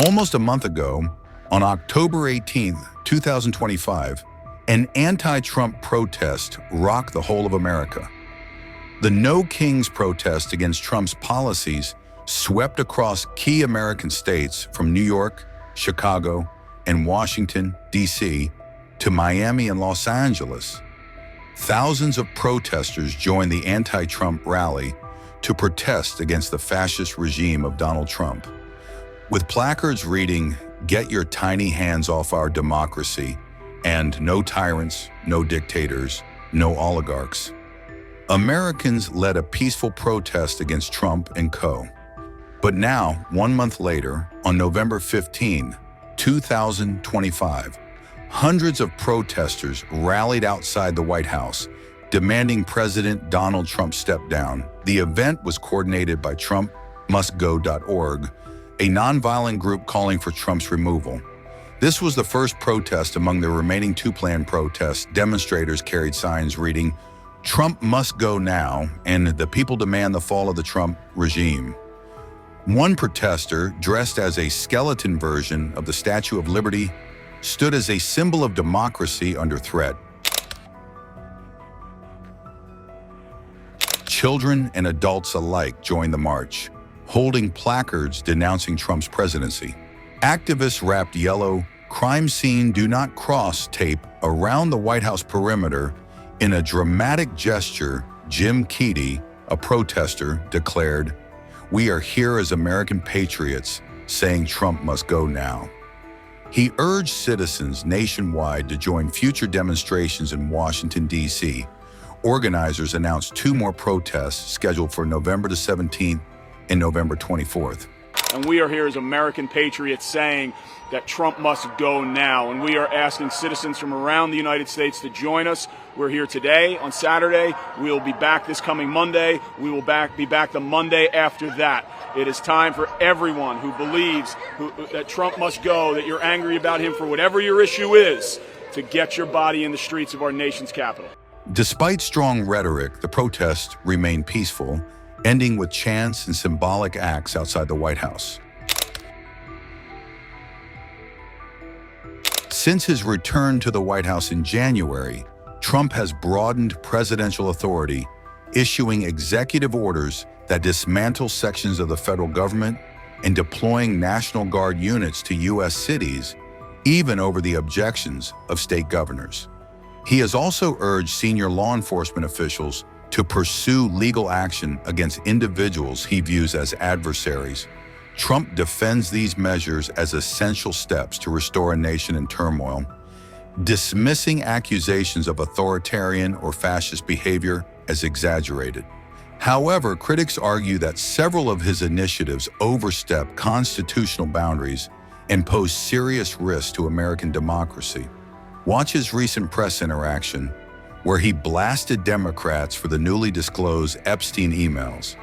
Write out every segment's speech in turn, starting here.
Almost a month ago, on October 18, 2025, an anti-Trump protest rocked the whole of America. The No Kings protest against Trump's policies swept across key American states from New York, Chicago, and Washington, D.C., to Miami and Los Angeles. Thousands of protesters joined the anti-Trump rally to protest against the fascist regime of Donald Trump. With placards reading, "Get your tiny hands off our democracy," and "No tyrants, no dictators, no oligarchs," Americans led a peaceful protest against Trump and co. But now, 1 month later, on November 15, 2025, hundreds of protesters rallied outside the White House, demanding President Donald Trump step down. The event was coordinated by TrumpMustGo.org, a nonviolent group calling for Trump's removal. This was the first protest among the remaining 2 planned protests. Demonstrators carried signs reading, "Trump must go now," and "The people demand the fall of the Trump regime." One protester, dressed as a skeleton version of the Statue of Liberty, stood as a symbol of democracy under threat. Children and adults alike joined the march, holding placards denouncing Trump's presidency. Activists wrapped yellow "Crime Scene Do Not Cross" tape around the White House perimeter. In a dramatic gesture, Jim Keedy, a protester, declared, "We are here as American patriots, saying Trump must go now." He urged citizens nationwide to join future demonstrations in Washington, D.C. Organizers announced 2 more protests scheduled for November the 17th and November 24th. And we are here as American patriots saying that Trump must go now. And we are asking citizens from around the United States to join us. We're here today on Saturday. We'll be back this coming Monday. We will be back the Monday after that. It is time for everyone who believes that Trump must go, that you're angry about him for whatever your issue is, to get your body in the streets of our nation's capital. Despite strong rhetoric, the protests remained peaceful, ending with chants and symbolic acts outside the White House. Since his return to the White House in January, Trump has broadened presidential authority, issuing executive orders that dismantle sections of the federal government and deploying National Guard units to U.S. cities, even over the objections of state governors. He has also urged senior law enforcement officials to pursue legal action against individuals he views as adversaries. Trump defends these measures as essential steps to restore a nation in turmoil, dismissing accusations of authoritarian or fascist behavior as exaggerated. However, critics argue that several of his initiatives overstep constitutional boundaries and pose serious risks to American democracy. Watch his recent press interaction, where he blasted Democrats for the newly disclosed Epstein emails.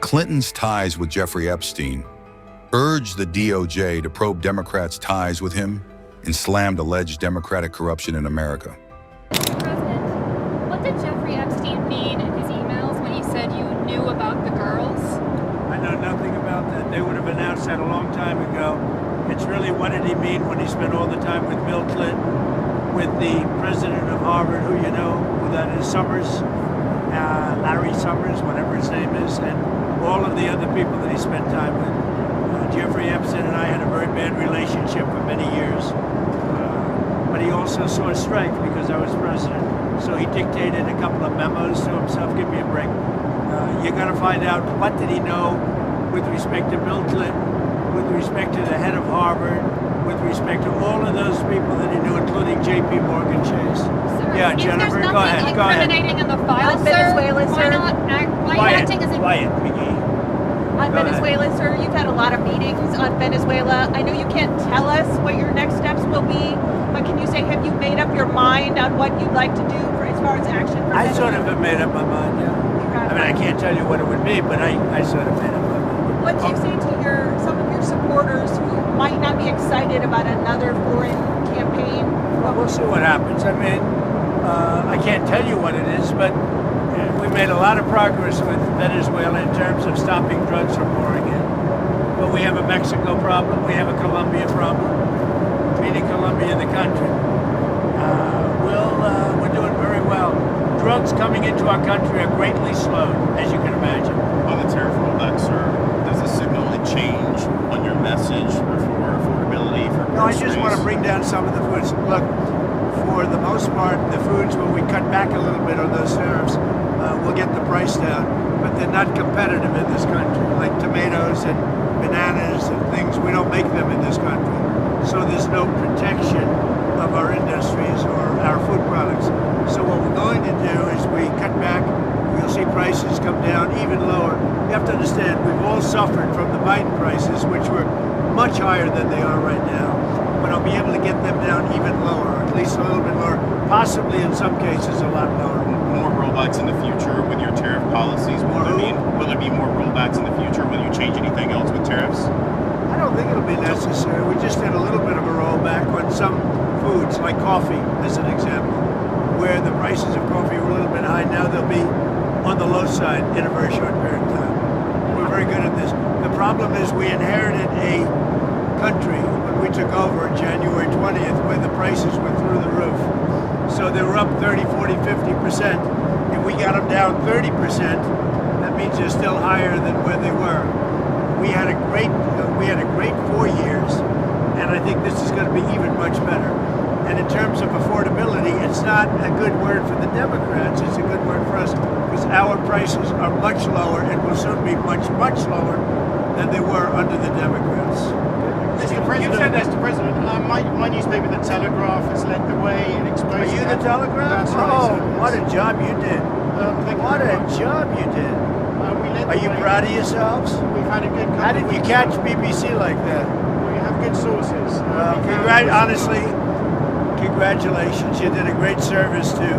Clinton's ties with Jeffrey Epstein, urged the DOJ to probe Democrats' ties with him, and slammed alleged Democratic corruption in America. President, what did Jeffrey Epstein mean in his emails when he said you knew about the girls? I know nothing about that. They would have announced that a long time ago. It's really, what did he mean when he spent all the time with Bill Clinton, with the president of Harvard, who you know who that is, Summers, Larry Summers, whatever his name is, and all of the other people that he spent time with. Jeffrey Epstein and I had a very bad relationship for many years, but he also saw strength because I was president. So he dictated a couple of memos to himself. Give me a break. You're going to find out what did he know with respect to Bill Clinton, with respect to the head of Harvard, with respect to all of those people that he knew, including J.P. Morgan Chase. Sir, Yeah, Jennifer, go ahead. Go ahead. Incriminating in the file, On sir. Venezuela, Why sir? not why are you acting as a Quiet, McGee. On Go Venezuela, sir, you've had a lot of meetings on Venezuela. I know you can't tell us what your next steps will be, but can you say, have you made up your mind on what you'd like to do for, as far as action for I Venezuela? sort of have made up my mind, yeah. I mean, I can't tell you what it would be, but I sort of made up my mind. What do you say to some of your supporters who might not be excited about another foreign campaign? Well, we'll see what happens. I mean, I can't tell you what it is, but we made a lot of progress with Venezuela in terms of stopping drugs from pouring in. but we have a Mexico problem, we have a Colombia problem, meaning Colombia, the country. We're doing very well. Drugs coming into our country are greatly slowed, as you can imagine. On the tariff rollback, sir, does this signal a change on your message for affordability for groceries? No, I just want to bring down some of the foods. Look, for the most part, the foods, when we cut back a little bit on those tariffs, we'll get the price down, but they're not competitive in this country. Like tomatoes and bananas and things, we don't make them in this country. So there's no protection of our industries or our food products. So what we're going to do is we cut back. You'll see prices come down even lower. You have to understand, we've all suffered from the Biden prices, which were much higher than they are right now. But I'll be able to get them down even lower, at least a little bit lower, possibly in some cases a lot lower. More rollbacks in the future with your tariff policies? Will there be more rollbacks in the future? Will you change anything else with tariffs? I don't think it'll be necessary. We just did a little bit of a rollback on some foods, like coffee, as an example, where the prices of coffee were a little bit high. Now they'll be on the low side in a very short period of time. We're very good at this. The problem is we inherited a country when we took over on January 20th where the prices were through the roof. So they were up 30, 40, 50%. If we got them down 30%, that means they're still higher than where they were. We had a great 4 years, and I think this is going to be even much better. And in terms of affordability, it's not a good word for the Democrats, it's a good word for us, because our prices are much lower and will soon be much, much lower than they were under the Democrats. Mr. President, my newspaper, The Telegraph, has led the way in exposing... Are you The Telegraph? That's right, Oh, sir. what a job you did. What a job you did. Are you proud of yourselves? We've had a good couple How did of you weeks catch now. BBC like that? We have good sources. Honestly, congratulations. You did a great service to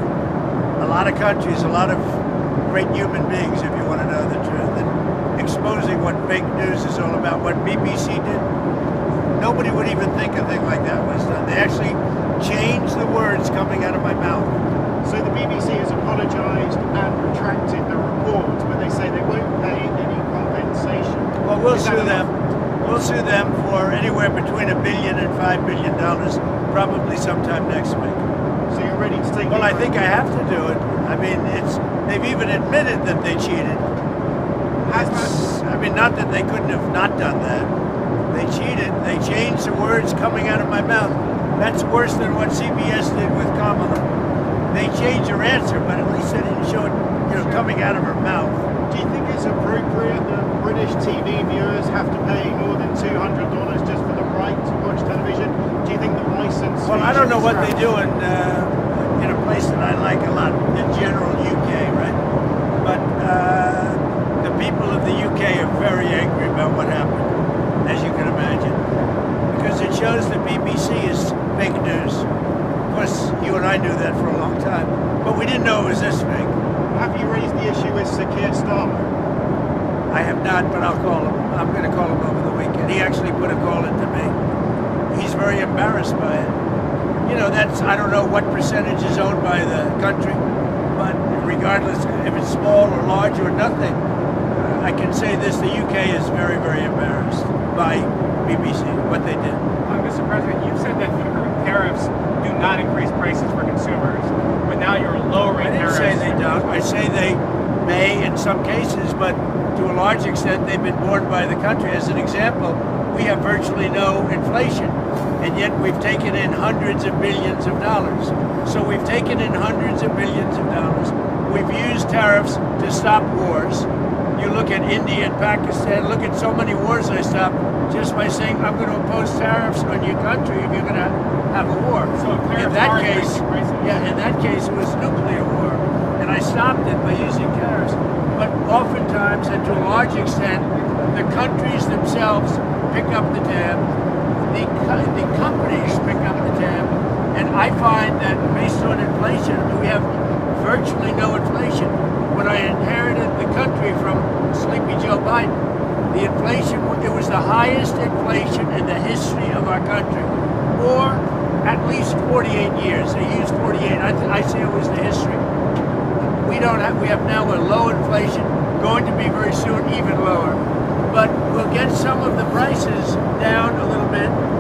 a lot of countries, a lot of great human beings, if you want to know the truth. And exposing what fake news is all about, what BBC did, nobody would even think a thing like that was done. They actually changed the words coming out of my mouth. So the BBC has apologised and retracted the report, but they say they won't pay any compensation. Well, we'll Is that sue them. enough? We'll sue them for anywhere between $1 billion and $5 billion, probably sometime next week. So you're ready to take... Well, the I think I have to do it. I mean, they've even admitted that they cheated. Not that they couldn't have not done that. They cheated. They changed the words coming out of my mouth. That's worse than what CBS did with Kamala. They changed her answer, but at least they didn't show it, coming out of her mouth. Do you think it's appropriate that British TV viewers have to pay more than $200 just for the right to watch television? Do you think the license... Well, I don't know what they do in a place that I like a lot, in general UK, right? But the people of the UK are very angry about what happened, as you can imagine, because it shows the BBC is fake news. Of course, you and I knew that for a long time, but we didn't know it was this fake. Have you raised the issue with Sir Keir Starmer? I have not, but I'll call him. I'm going to call him over the weekend. He actually put a call into me. He's very embarrassed by it. I don't know what percentage is owned by the country, but regardless if it's small or large or nothing, I can say this, the UK is very, very embarrassed by BBC, what they did. Mr. President, you've said that tariffs do not increase prices for consumers, but now you're lowering tariffs. I didn't say they don't. I say they may in some cases, but to a large extent they've been borne by the country. As an example, we have virtually no inflation, and yet we've taken in hundreds of billions of dollars. So we've taken in hundreds of billions of dollars. We've used tariffs to stop wars. You look at India and Pakistan, look at so many wars I stopped just by saying I'm going to impose tariffs on your country if you're going to have a war. So in that case it was nuclear war, and I stopped it by using tariffs. But oftentimes, and to a large extent, the countries themselves pick up the tab, the companies pick up the tab, and I find that based on inflation, we have virtually no inflation. When I inherited the country from Sleepy Joe Biden, the inflation, it was the highest inflation in the history of our country, or at least 48 years. They used 48. I say it was the history. We have now a low inflation, going to be very soon even lower. but we'll get some of the prices down a little bit.